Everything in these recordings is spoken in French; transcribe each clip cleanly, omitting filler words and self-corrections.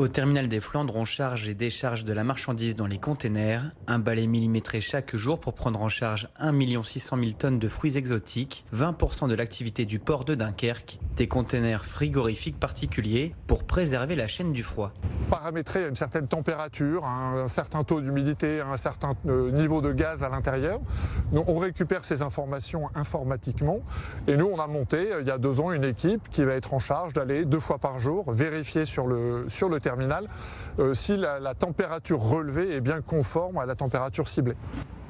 Au terminal des Flandres, on charge et décharge de la marchandise dans les containers. Un balai millimétré chaque jour pour prendre en charge 1 600 000 tonnes de fruits exotiques, 20% de l'activité du port de Dunkerque. Des containers frigorifiques particuliers pour préserver la chaîne du froid. Paramétré à une certaine température, un certain taux d'humidité, un certain niveau de gaz à l'intérieur. On récupère ces informations informatiquement et nous on a monté il y a 2 ans une équipe qui va être en charge d'aller 2 fois par jour vérifier sur le terminal si la température relevée est bien conforme à la température ciblée.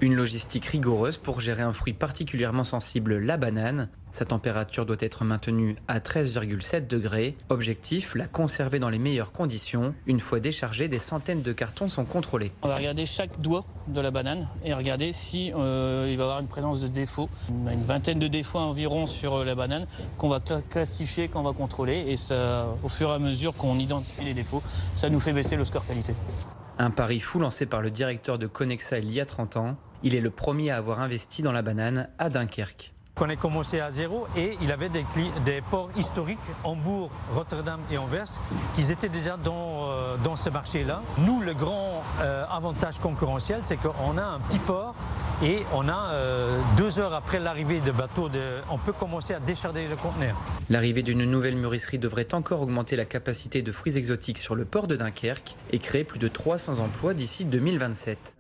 Une logistique rigoureuse pour gérer un fruit particulièrement sensible, la banane. Sa température doit être maintenue à 13,7 degrés. Objectif, la conserver dans les meilleures conditions. Une fois déchargée, des centaines de cartons sont contrôlés. On va regarder chaque doigt de la banane et regarder si il va y avoir une présence de défauts. On a une vingtaine de défauts environ sur la banane qu'on va classifier, qu'on va contrôler. Et ça, au fur et à mesure qu'on identifie les défauts, ça nous fait baisser le score qualité. Un pari fou lancé par le directeur de Conexa il y a 30 ans. Il est le premier à avoir investi dans la banane à Dunkerque. On a commencé à zéro et il avait des ports historiques, Hambourg, Rotterdam et Anvers, qui étaient déjà dans ce marché-là. Nous, le grand avantage concurrentiel, c'est qu'on a un petit port et on a 2 heures après l'arrivée de bateaux, on peut commencer à décharger les conteneurs. L'arrivée d'une nouvelle mûrisserie devrait encore augmenter la capacité de fruits exotiques sur le port de Dunkerque et créer plus de 300 emplois d'ici 2027.